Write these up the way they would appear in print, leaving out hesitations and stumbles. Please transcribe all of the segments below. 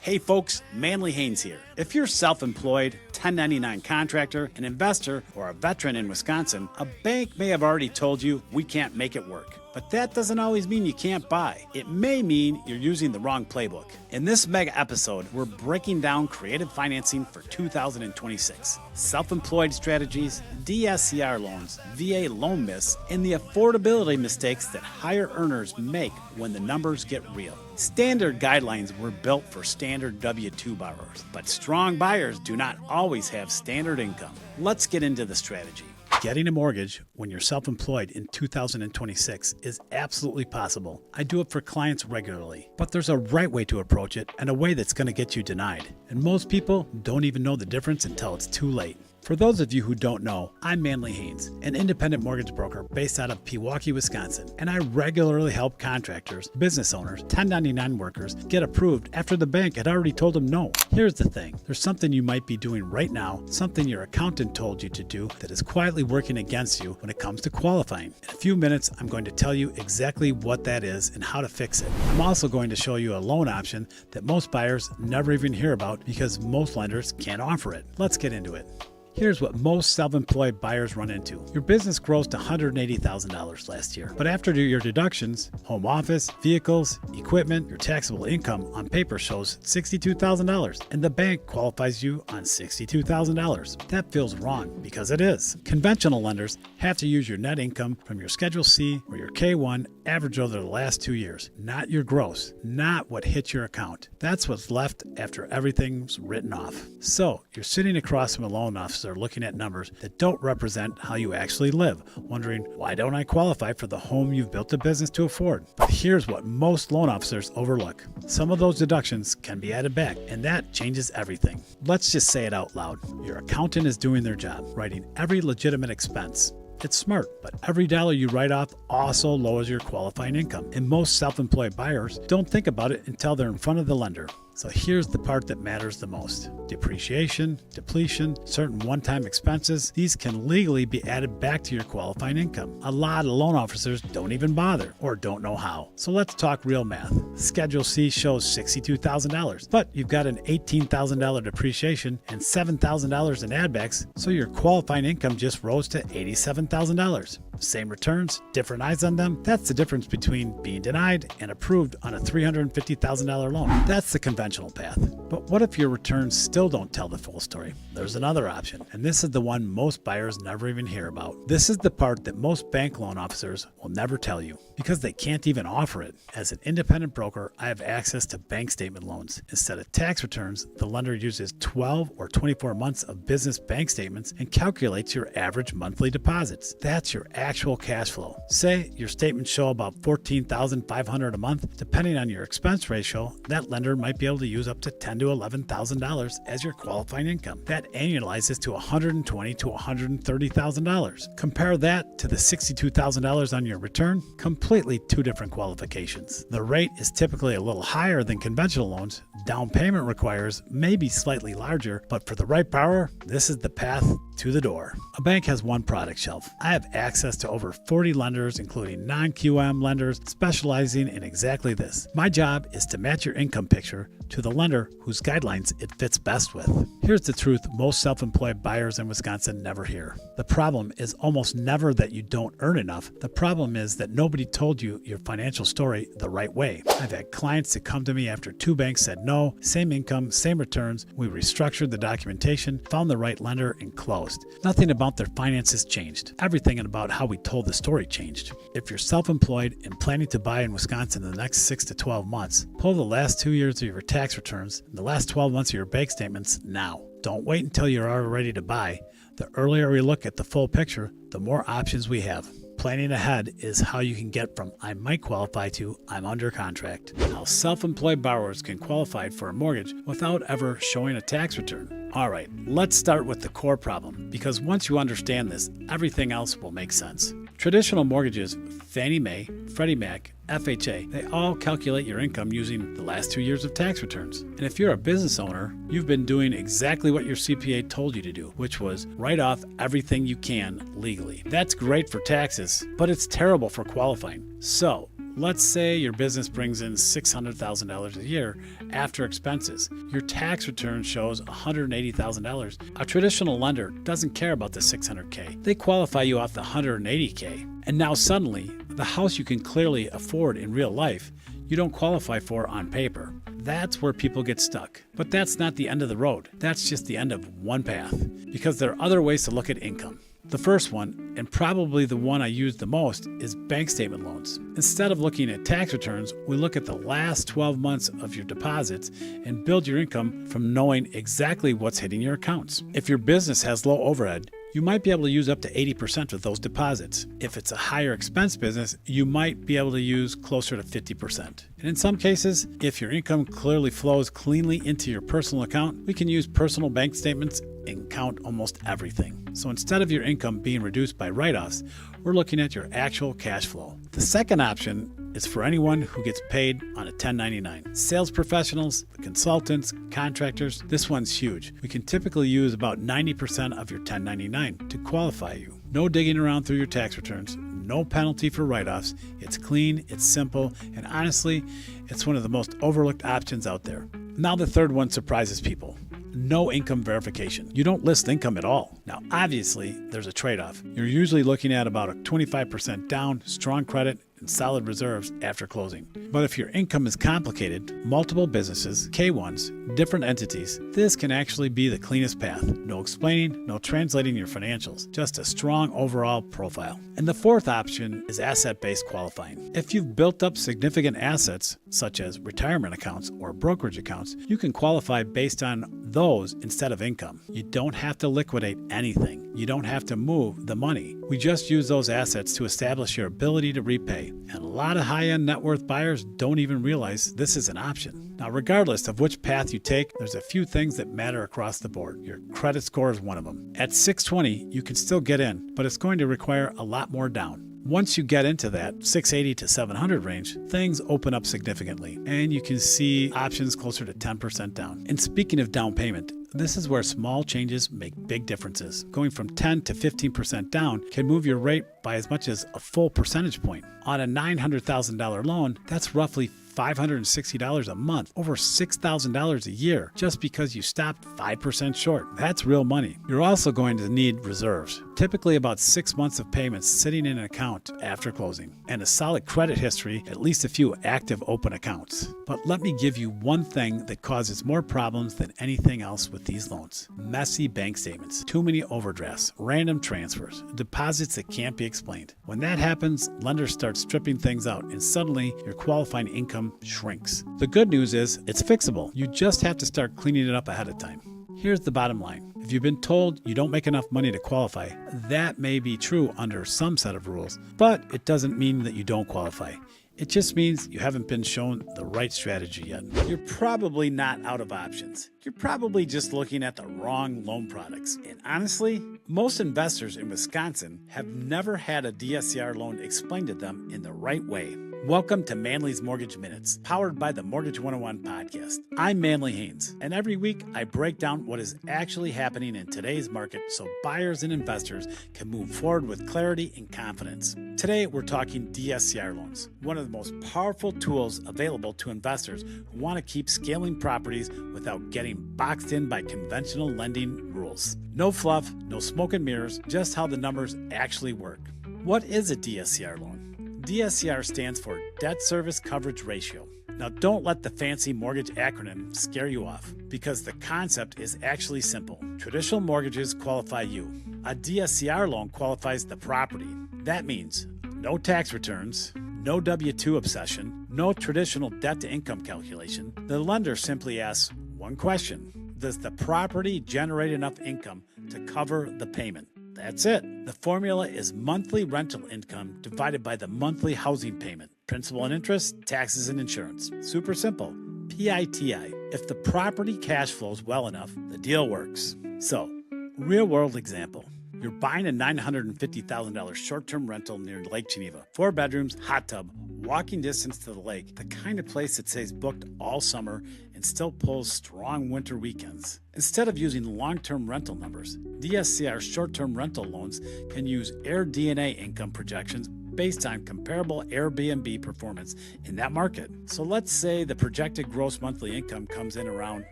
Hey folks, Manley Haines here. If you're self-employed, 1099 contractor, an investor, or a veteran in Wisconsin, a bank may have already told you we can't make it work. But that doesn't always mean you can't buy. It may mean you're using the wrong playbook. In this mega episode, we're breaking down creative financing for 2026, self-employed strategies, DSCR loans, VA loan myths, and the affordability mistakes that higher earners make when the numbers get real. Standard guidelines were built for standard W-2 borrowers, but strong buyers do not always have standard income. Let's get into the strategy. Getting a mortgage when you're self-employed in 2026 is absolutely possible. I do it for clients regularly, but there's a right way to approach it and a way that's going to get you denied. And most people don't even know the difference until it's too late. For those of you who don't know, I'm Manley Haines, an independent mortgage broker based out of Milwaukee, Wisconsin, and I regularly help contractors, business owners, 1099 workers get approved after the bank had already told them no. Here's the thing, there's something you might be doing right now, something your accountant told you to do that is quietly working against you when it comes to qualifying. In a few minutes, I'm going to tell you exactly what that is and how to fix it. I'm also going to show you a loan option that most buyers never even hear about because most lenders can't offer it. Let's get into it. Here's what most self-employed buyers run into. Your business grossed $180,000 last year, but after your deductions, home office, vehicles, equipment, your taxable income on paper shows $62,000, and the bank qualifies you on $62,000. That feels wrong because it is. Conventional lenders have to use your net income from your Schedule C or your K-1 average over the last 2 years, not your gross, not what hits your account. That's what's left after everything's written off. So you're sitting across from a loan officer looking at numbers that don't represent how you actually live, wondering, why don't I qualify for the home you've built a business to afford? But here's what most loan officers overlook. Some of those deductions can be added back, and that changes everything. Let's just say it out loud. Your accountant is doing their job, writing every legitimate expense. It's smart, but every dollar you write off also lowers your qualifying income. And most self-employed buyers don't think about it until they're in front of the lender. So here's the part that matters the most. Depreciation, depletion, certain one-time expenses, these can legally be added back to your qualifying income. A lot of loan officers don't even bother or don't know how. So let's talk real math. Schedule C shows $62,000, but you've got an $18,000 depreciation and $7,000 in add-backs, so your qualifying income just rose to $87,000. Same returns, different eyes on them. That's the difference between being denied and approved on a $350,000 loan. That's the conventional path. But what if your returns still don't tell the full story? There's another option, and this is the one most buyers never even hear about. This is the part that most bank loan officers will never tell you because they can't even offer it. As an independent broker, I have access to bank statement loans. Instead of tax returns, the lender uses 12 or 24 months of business bank statements and calculates your average monthly deposits. That's your actual cash flow. Say your statements show about $14,500 a month. Depending on your expense ratio, that lender might be able to use up to $10,000 to $11,000 as your qualifying income. That annualizes to $120,000 to $130,000. Compare that to the $62,000 on your return. Completely two different qualifications. The rate is typically a little higher than conventional loans. Down payment requires maybe slightly larger, but for the right borrower, this is the path to the door. A bank has one product shelf. I have access to over 40 lenders, including non-QM lenders, specializing in exactly this. My job is to match your income picture to the lender whose guidelines it fits best with. Here's the truth most self-employed buyers in Wisconsin never hear. The problem is almost never that you don't earn enough. The problem is that nobody told you your financial story the right way. I've had clients that come to me after 2 banks said no, same income, same returns. We restructured the documentation, found the right lender, and closed. Nothing about their finances changed. Everything about how we told the story changed. If you're self-employed and planning to buy in Wisconsin in the next 6 to 12 months, pull the last 2 years of your tax returns and the last 12 months of your bank statements now. Don't wait until you're all ready to buy. The earlier we look at the full picture, the more options we have. Planning ahead is how you can get from I might qualify to I'm under contract. How self-employed borrowers can qualify for a mortgage without ever showing a tax return. All right, let's start with the core problem, because once you understand this, everything else will make sense. Traditional mortgages, Fannie Mae, Freddie Mac, FHA, they all calculate your income using the last 2 years of tax returns. And if you're a business owner, you've been doing exactly what your CPA told you to do, which was write off everything you can legally. That's great for taxes, but it's terrible for qualifying. So Let's say your business brings in $600,000 a year after expenses. Your tax return shows $180,000. A traditional lender doesn't care about the $600K. They qualify you off the $180K. And now suddenly, the house you can clearly afford in real life, you don't qualify for on paper. That's where people get stuck. But that's not the end of the road. That's just the end of one path, because there are other ways to look at income. The first one, and probably the one I use the most, is bank statement loans. Instead of looking at tax returns, we look at the last 12 months of your deposits and build your income from knowing exactly what's hitting your accounts. If your business has low overhead, you might be able to use up to 80% of those deposits. If it's a higher expense business, you might be able to use closer to 50%. And in some cases, if your income clearly flows cleanly into your personal account, we can use personal bank statements and count almost everything. So instead of your income being reduced by write-offs, we're looking at your actual cash flow. The second option is for anyone who gets paid on a 1099. Sales professionals, consultants, contractors, this one's huge. We can typically use about 90% of your 1099 to qualify you. No digging around through your tax returns, no penalty for write-offs. It's clean, it's simple, and honestly, it's one of the most overlooked options out there. Now the third one surprises people. No income verification. You don't list income at all. Now, obviously, there's a trade-off. You're usually looking at about a 25% down, strong credit, and solid reserves after closing. But if your income is complicated, multiple businesses, K1s, different entities, this can actually be the cleanest path. No explaining, no translating your financials, just a strong overall profile. And the fourth option is asset-based qualifying. If you've built up significant assets, such as retirement accounts or brokerage accounts, you can qualify based on those instead of income. You don't have to liquidate anything. You don't have to move the money. We just use those assets to establish your ability to repay. And a lot of high-end net worth buyers don't even realize this is an option. Now, regardless of which path you take, there's a few things that matter across the board. Your credit score is one of them. At 620, you can still get in, but it's going to require a lot more down. Once you get into that 680 to 700 range, things open up significantly, and you can see options closer to 10% down. And speaking of down payment, this is where small changes make big differences. Going from 10 to 15% down can move your rate by as much as a full percentage point. On a $900,000 loan, that's roughly $560 a month, over $6,000 a year, just because you stopped 5% short. That's real money. You're also going to need reserves, typically about 6 months of payments sitting in an account after closing, and a solid credit history, at least a few active open accounts. But let me give you one thing that causes more problems than anything else with these loans: messy bank statements, too many overdrafts, random transfers, deposits that can't be explained. When that happens, lenders start stripping things out, and suddenly your qualifying income shrinks. The good news is it's fixable. You just have to start cleaning it up ahead of time. Here's the bottom line. If you've been told you don't make enough money to qualify, that may be true under some set of rules, but it doesn't mean that you don't qualify. It just means you haven't been shown the right strategy yet. You're probably not out of options. You're probably just looking at the wrong loan products. And honestly, most investors in Wisconsin have never had a DSCR loan explained to them in the right way. Welcome to Manley's Mortgage Minutes, powered by the Mortgage 101 podcast. I'm Manley Haines, and every week I break down what is actually happening in today's market so buyers and investors can move forward with clarity and confidence. Today we're talking DSCR loans, one of the most powerful tools available to investors who want to keep scaling properties without getting boxed in by conventional lending rules. No fluff, no smoke and mirrors, just how the numbers actually work. What is a DSCR loan? DSCR stands for Debt Service Coverage Ratio. Now, don't let the fancy mortgage acronym scare you off, because the concept is actually simple. Traditional mortgages qualify you. A DSCR loan qualifies the property. That means no tax returns, no W-2 obsession, no traditional debt-to-income calculation. The lender simply asks one question: does the property generate enough income to cover the payment? That's it. The formula is monthly rental income divided by the monthly housing payment. Principal and interest, taxes and insurance. Super simple. PITI. If the property cash flows well enough, the deal works. So, real world example. You're buying a $950,000 short-term rental near Lake Geneva. 4 bedrooms, hot tub, walking distance to the lake. The kind of place that stays booked all summer and still pulls strong winter weekends. Instead of using long-term rental numbers, DSCR short-term rental loans can use AirDNA income projections based on comparable Airbnb performance in that market. So let's say the projected gross monthly income comes in around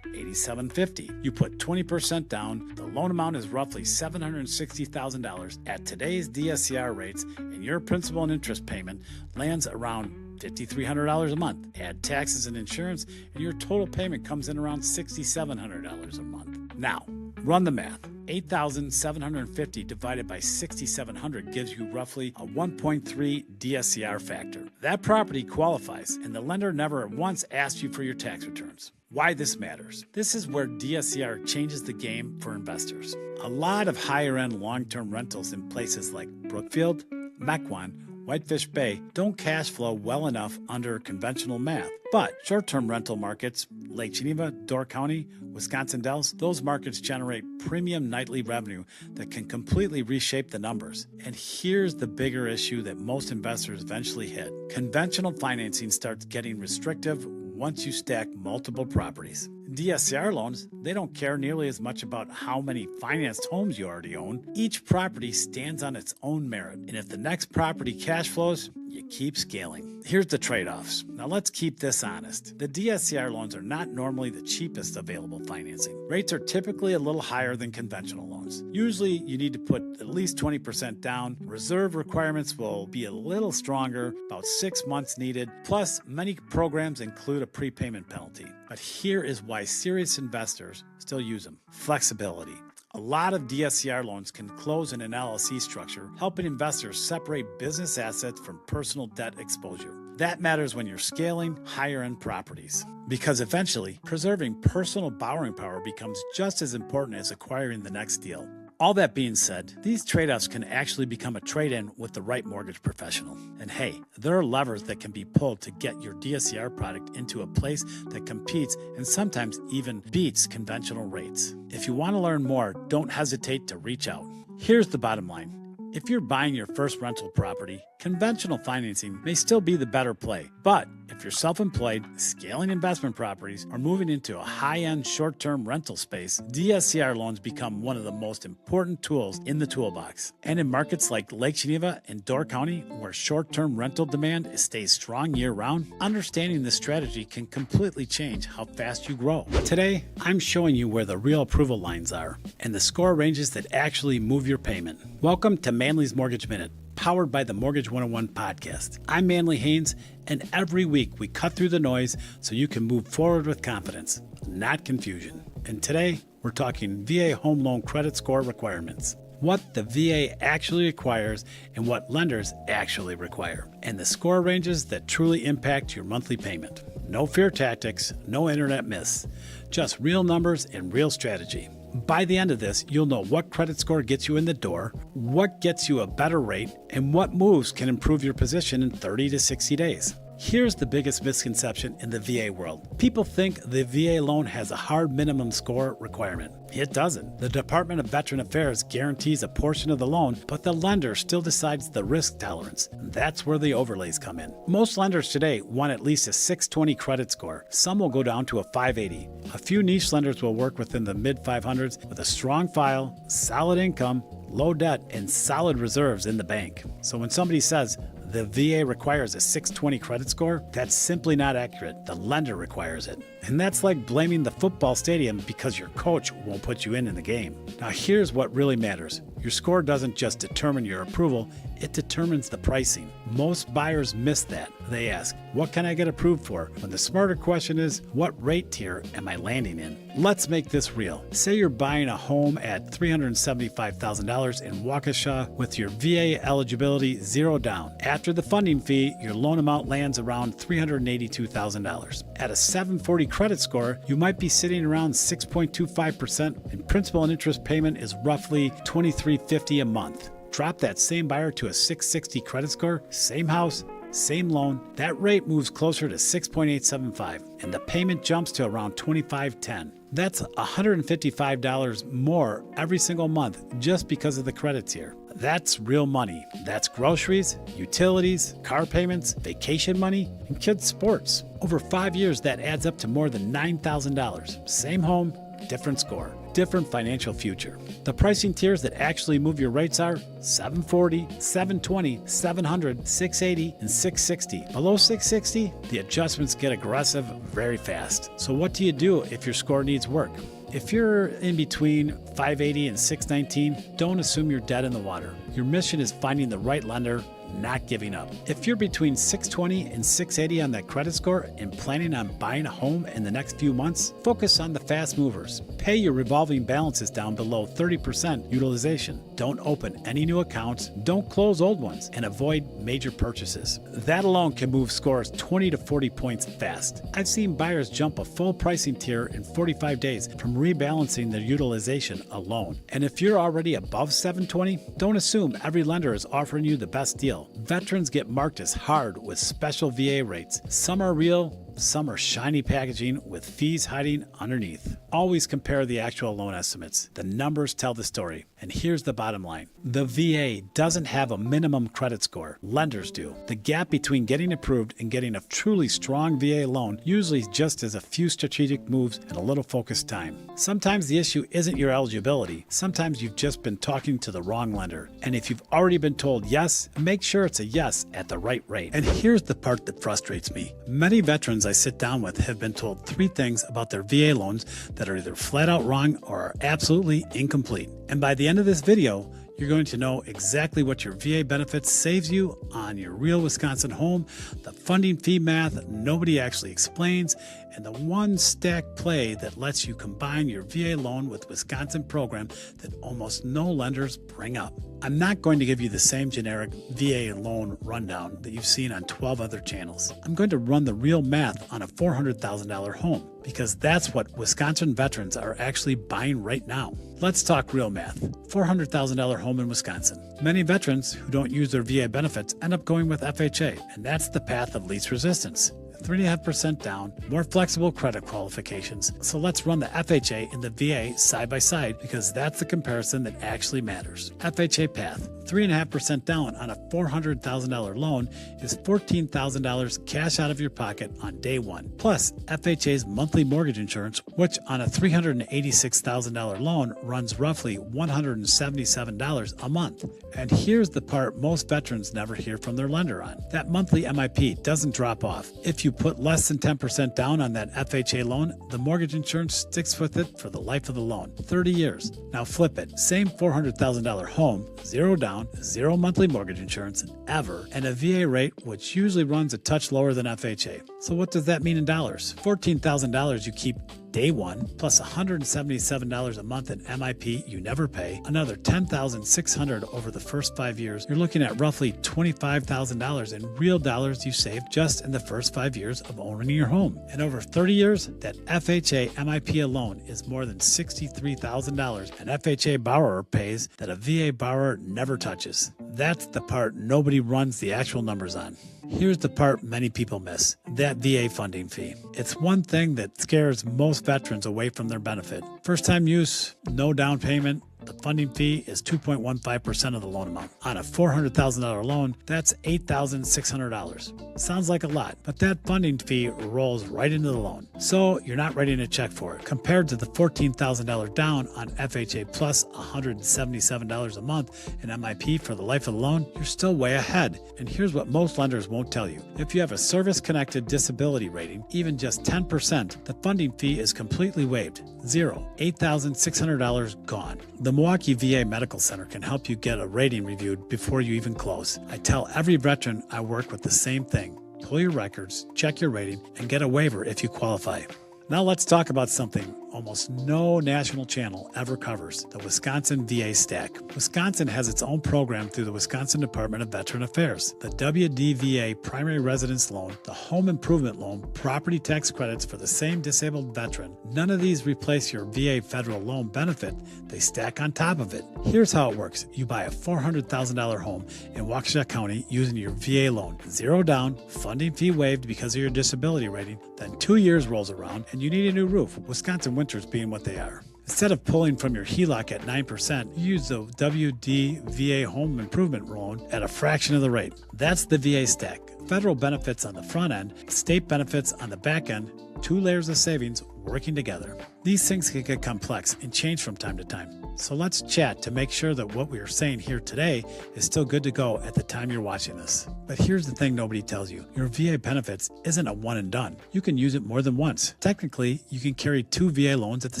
$8750. You put 20% down, the loan amount is roughly $760,000 at today's DSCR rates, and your principal and interest payment lands around $5,300 a month. Add taxes and insurance, and your total payment comes in around $6,700 a month. Now, run the math. 8,750 divided by 6,700 gives you roughly a 1.3 DSCR factor. That property qualifies, and the lender never once asked you for your tax returns. Why this matters. This is where DSCR changes the game for investors. A lot of higher-end long-term rentals in places like Brookfield, Mequon, Whitefish Bay don't cash flow well enough under conventional math. But short-term rental markets, Lake Geneva, Door County, Wisconsin Dells, those markets generate premium nightly revenue that can completely reshape the numbers. And here's the bigger issue that most investors eventually hit. Conventional financing starts getting restrictive once you stack multiple properties. DSCR loans, they don't care nearly as much about how many financed homes you already own. Each property stands on its own merit, and if the next property cash flows, you keep scaling. Here's the trade-offs. Now let's keep this honest. The DSCR loans are not normally the cheapest available financing. Rates are typically a little higher than conventional loans. Usually you need to put at least 20% down. Reserve requirements will be a little stronger, about 6 months needed. Plus, many programs include a prepayment penalty. But here is why serious investors still use them. Flexibility. A lot of DSCR loans can close in an LLC structure, helping investors separate business assets from personal debt exposure. That matters when you're scaling higher-end properties, because eventually, preserving personal borrowing power becomes just as important as acquiring the next deal. All that being said, these trade-offs can actually become a trade-in with the right mortgage professional. And hey, there are levers that can be pulled to get your DSCR product into a place that competes and sometimes even beats conventional rates. If you want to learn more, don't hesitate to reach out. Here's the bottom line. If you're buying your first rental property, conventional financing may still be the better play. But if you're self-employed, scaling investment properties, or moving into a high-end short-term rental space, DSCR loans become one of the most important tools in the toolbox. And in markets like Lake Geneva and Door County, where short-term rental demand stays strong year-round, understanding this strategy can completely change how fast you grow. Today, I'm showing you where the real approval lines are and the score ranges that actually move your payment. Welcome to Manley's Mortgage Minute, powered by the Mortgage 101 podcast. I'm Manley Haines, and every week we cut through the noise so you can move forward with confidence, not confusion. And today, we're talking VA home loan credit score requirements, what the VA actually requires and what lenders actually require, and the score ranges that truly impact your monthly payment. No fear tactics, no internet myths, just real numbers and real strategy. By the end of this, you'll know what credit score gets you in the door, what gets you a better rate, and what moves can improve your position in 30 to 60 days. Here's the biggest misconception in the VA world. People think the VA loan has a hard minimum score requirement. It doesn't. The Department of Veteran Affairs guarantees a portion of the loan, but the lender still decides the risk tolerance. That's where the overlays come in. Most lenders today want at least a 620 credit score. Some will go down to a 580. A few niche lenders will work within the mid-500s with a strong file, solid income, low debt, and solid reserves in the bank. So when somebody says, the VA requires a 620 credit score, that's simply not accurate. The lender requires it. And that's like blaming the football stadium because your coach won't put you in the game. Now here's what really matters. Your score doesn't just determine your approval, it determines the pricing. Most buyers miss that. They ask, what can I get approved for? When the smarter question is, what rate tier am I landing in? Let's make this real. Say you're buying a home at $375,000 in Waukesha with your VA eligibility zero down. After the funding fee, your loan amount lands around $382,000. At a 740 credit score, you might be sitting around 6.25%, and principal and interest payment is roughly $2350 a month. Drop that same buyer to a 660 credit score, same house, same loan, that rate moves closer to 6.875, and the payment jumps to around $2510. That's $155 more every single month just because of the credit tier. That's real money. That's groceries, utilities, car payments, vacation money, and kids' sports. Over 5 years, that adds up to more than $9,000. Same home, different score, different financial future. The pricing tiers that actually move your rates are 740, 720, 700, 680, and 660. Below 660, the adjustments get aggressive very fast. So what do you do if your score needs work? If you're in between 580 and 619, don't assume you're dead in the water. Your mission is finding the right lender, not giving up. If you're between 620 and 680 on that credit score and planning on buying a home in the next few months, focus on the fast movers. Pay your revolving balances down below 30% utilization. Don't open any new accounts, don't close old ones, and avoid major purchases. That alone can move scores 20 to 40 points fast. I've seen buyers jump a full pricing tier in 45 days from rebalancing their utilization alone. And if you're already above 720, don't assume every lender is offering you the best deal. Veterans get marked as hard with special VA rates. Some are real, some are shiny packaging with fees hiding underneath. Always compare the actual loan estimates. The numbers tell the story. And here's the bottom line. The VA doesn't have a minimum credit score. Lenders do. The gap between getting approved and getting a truly strong VA loan usually just is a few strategic moves and a little focused time. Sometimes the issue isn't your eligibility. Sometimes you've just been talking to the wrong lender. And if you've already been told yes, make sure it's a yes at the right rate. And here's the part that frustrates me. Many veterans I sit down with have been told 3 things about their VA loans that are either flat out wrong or are absolutely incomplete. And by the end of this video, you're going to know exactly what your VA benefits saves you on your real Wisconsin home, the funding fee math nobody actually explains, and the one stack play that lets you combine your VA loan with Wisconsin program that almost no lenders bring up. I'm not going to give you the same generic VA loan rundown that you've seen on 12 other channels. I'm going to run the real math on a $400,000 home because that's what Wisconsin veterans are actually buying right now. Let's talk real math. $400,000 home in Wisconsin. Many veterans who don't use their VA benefits end up going with FHA, and that's the path of least resistance. 3.5% down, more flexible credit qualifications. So let's run the FHA and the VA side by side because that's the comparison that actually matters. FHA path, 3.5% down on a $400,000 loan is $14,000 cash out of your pocket on day one. Plus FHA's monthly mortgage insurance, which on a $386,000 loan runs roughly $177 a month. And here's the part most veterans never hear from their lender on. That monthly MIP doesn't drop off. If you put less than 10% down on that FHA loan, the mortgage insurance sticks with it for the life of the loan, 30 years. Now flip it, same $400,000 home, 0 down, 0 monthly mortgage insurance ever, and a VA rate which usually runs a touch lower than FHA. So what does that mean in dollars? $14,000 you keep day one, plus $177 a month in MIP you never pay, another $10,600 over the first 5 years. You're looking at roughly $25,000 in real dollars you saved just in the first 5 years of owning your home. And over 30 years, that FHA MIP alone is more than $63,000 an FHA borrower pays that a VA borrower never touches. That's the part nobody runs the actual numbers on. Here's the part many people miss, that VA funding fee. It's one thing that scares most veterans away from their benefit. First time use, no down payment. The funding fee is 2.15% of the loan amount. On a $400,000 loan, that's $8,600. Sounds like a lot, but that funding fee rolls right into the loan. So you're not writing a check for it. Compared to the $14,000 down on FHA plus $177 a month in MIP for the life of the loan, you're still way ahead. And here's what most lenders won't tell you. If you have a service-connected disability rating, even just 10%, the funding fee is completely waived. Zero. $8,600 gone. The Milwaukee VA Medical Center can help you get a rating reviewed before you even close. I tell every veteran I work with the same thing. Pull your records, check your rating, and get a waiver if you qualify. Now let's talk about something almost no national channel ever covers, the Wisconsin VA stack. Wisconsin has its own program through the Wisconsin Department of Veteran Affairs. The WDVA primary residence loan, the home improvement loan, property tax credits for the same disabled veteran. None of these replace your VA federal loan benefit. They stack on top of it. Here's how it works. You buy a $400,000 home in Waukesha County using your VA loan. 0 down, funding fee waived because of your disability rating. Then 2 years rolls around and you need a new roof. Wisconsin winters being what they are. Instead of pulling from your HELOC at 9%, you use the WDVA home improvement loan at a fraction of the rate. That's the VA stack. Federal benefits on the front end, state benefits on the back end, 2 layers of savings, working together. These things can get complex and change from time to time. So let's chat to make sure that what we are saying here today is still good to go at the time you're watching this. But here's the thing nobody tells you. Your VA benefits isn't a one and done. You can use it more than once. Technically, you can carry 2 VA loans at the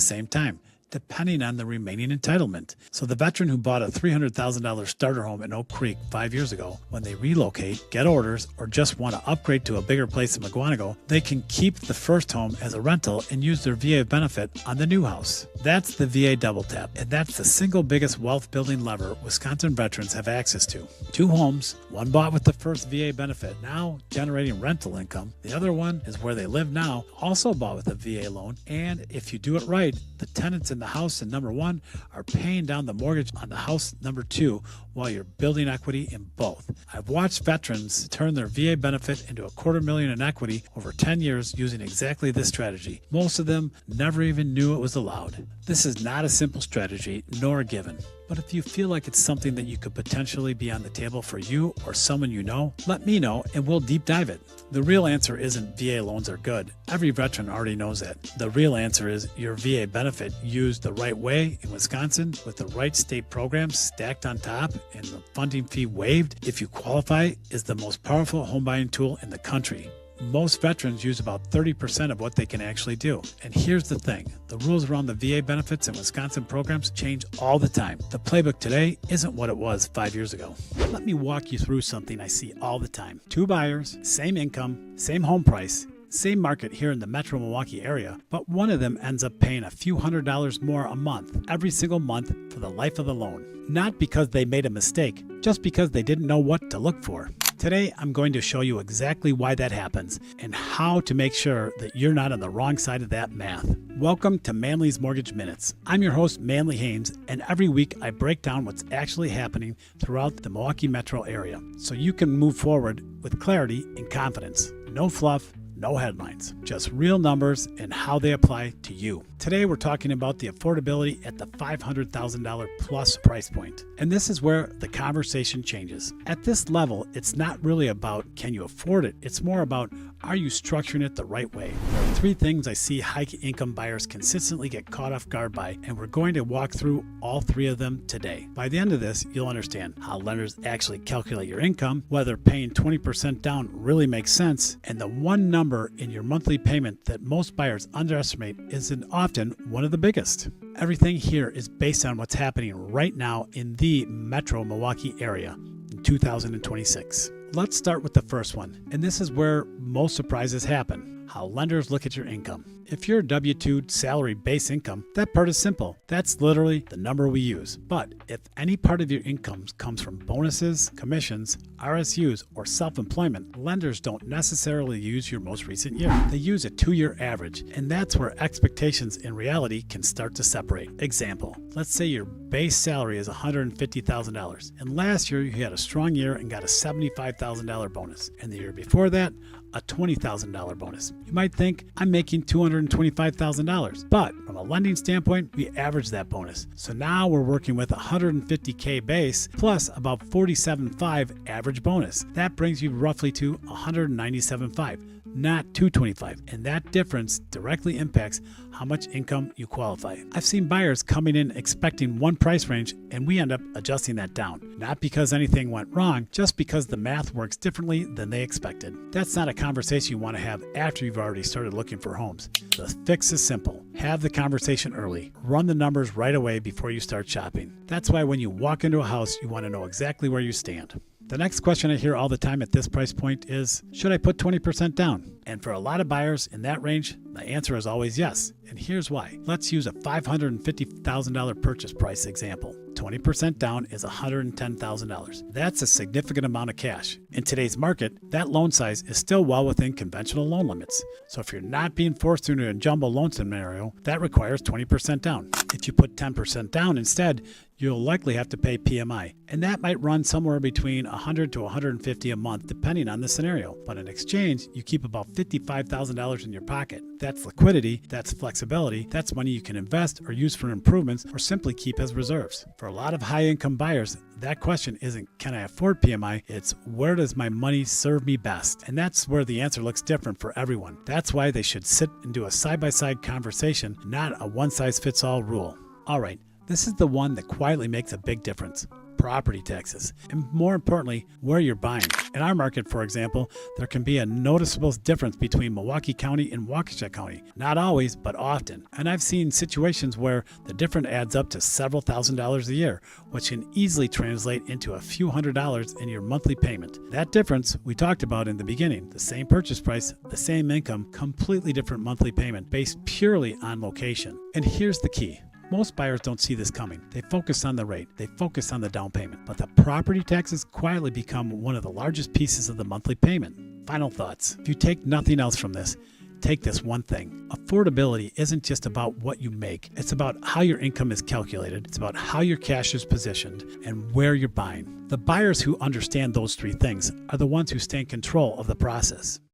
same time, depending on the remaining entitlement. So the veteran who bought a $300,000 starter home in Oak Creek 5 years ago, when they relocate, get orders, or just want to upgrade to a bigger place in McGuanago, they can keep the first home as a rental and use their VA benefit on the new house. That's the VA double tap, and that's the single biggest wealth building lever Wisconsin veterans have access to. 2 homes, one bought with the first VA benefit, now generating rental income. The other one is where they live now, also bought with a VA loan, and if you do it right, the tenants in the house in number 1 are paying down the mortgage on the house number 2 while you're building equity in both. I've watched veterans turn their VA benefit into $250,000 in equity over 10 years using exactly this strategy. Most of them never even knew it was allowed. This is not a simple strategy, nor a given. But if you feel like it's something that you could potentially be on the table for you or someone you know, let me know and we'll deep dive it. The real answer isn't VA loans are good. Every veteran already knows that. The real answer is your VA benefit used the right way in Wisconsin with the right state programs stacked on top and the funding fee waived if you qualify is the most powerful home buying tool in the country. Most veterans use about 30% of what they can actually do. And here's the thing, the rules around the VA benefits and Wisconsin programs change all the time. The playbook today isn't what it was 5 years ago. Let me walk you through something I see all the time. 2 buyers, same income, same home price, same market here in the metro Milwaukee area, but one of them ends up paying a few $100s more a month, every single month for the life of the loan. Not because they made a mistake, just because they didn't know what to look for. Today, I'm going to show you exactly why that happens and how to make sure that you're not on the wrong side of that math. Welcome to Manley's Mortgage Minutes. I'm your host, Manley Haines, and every week I break down what's actually happening throughout the Milwaukee metro area so you can move forward with clarity and confidence. No fluff, no headlines, just real numbers and how they apply to you. Today we're talking about the affordability at the $500,000 plus price point. And this is where the conversation changes. At this level, it's not really about can you afford it? It's more about are you structuring it the right way? There are 3 things I see high income buyers consistently get caught off guard by, and we're going to walk through all 3 of them today. By the end of this, you'll understand how lenders actually calculate your income, whether paying 20% down really makes sense, and the one number in your monthly payment that most buyers underestimate is often one of the biggest. Everything here is based on what's happening right now in the metro Milwaukee area in 2026. Let's start with the first one, and this is where most surprises happen, how lenders look at your income. If you're W-2 salary base income, that part is simple. That's literally the number we use. But if any part of your income comes from bonuses, commissions, RSUs, or self-employment, lenders don't necessarily use your most recent year. They use a 2-year average, and that's where expectations and reality can start to separate. Example, let's say your base salary is $150,000, and last year you had a strong year and got a $75,000 bonus, and the year before that, a $20,000 bonus. You might think, I'm making $225,000, but from a lending standpoint, we average that bonus. So now we're working with $150K base plus about $47,500 average bonus. That brings you roughly to $197,500, not $225,000. And that difference directly impacts how much income you qualify. I've seen buyers coming in expecting one price range, and we end up adjusting that down. Not because anything went wrong, just because the math works differently than they expected. That's not a conversation you want to have after you've already started looking for homes. The fix is simple. Have the conversation early. Run the numbers right away before you start shopping. That's why when you walk into a house, you want to know exactly where you stand. The next question I hear all the time at this price point is, should I put 20% down? And for a lot of buyers in that range, the answer is always yes. And here's why. Let's use a $550,000 purchase price example. 20% down is $110,000. That's a significant amount of cash. In today's market, that loan size is still well within conventional loan limits. So if you're not being forced into a jumbo loan scenario, that requires 20% down. If you put 10% down instead, you'll likely have to pay PMI, and that might run somewhere between $100 to $150 a month depending on the scenario. But in exchange, you keep about $55,000 in your pocket. That's liquidity, that's flexibility, that's money you can invest or use for improvements or simply keep as reserves. For a lot of high-income buyers, that question isn't, can I afford PMI? It's, where does my money serve me best? And that's where the answer looks different for everyone. That's why they should sit and do a side-by-side conversation, not a one-size-fits-all rule. All right, this is the one that quietly makes a big difference. Property taxes, and more importantly, where you're buying. In our market, for example, there can be a noticeable difference between Milwaukee County and Waukesha County. Not always, but often. And I've seen situations where the difference adds up to several $1,000s a year, which can easily translate into a few $100s in your monthly payment. That difference we talked about in the beginning, the same purchase price, the same income, completely different monthly payment based purely on location. And here's the key. Most buyers don't see this coming. They focus on the rate, they focus on the down payment, but the property taxes quietly become one of the largest pieces of the monthly payment. Final thoughts. If you take nothing else from this, take this one thing. Affordability isn't just about what you make. It's about how your income is calculated. It's about how your cash is positioned and where you're buying. The buyers who understand those three things are the ones who stay in control of the process.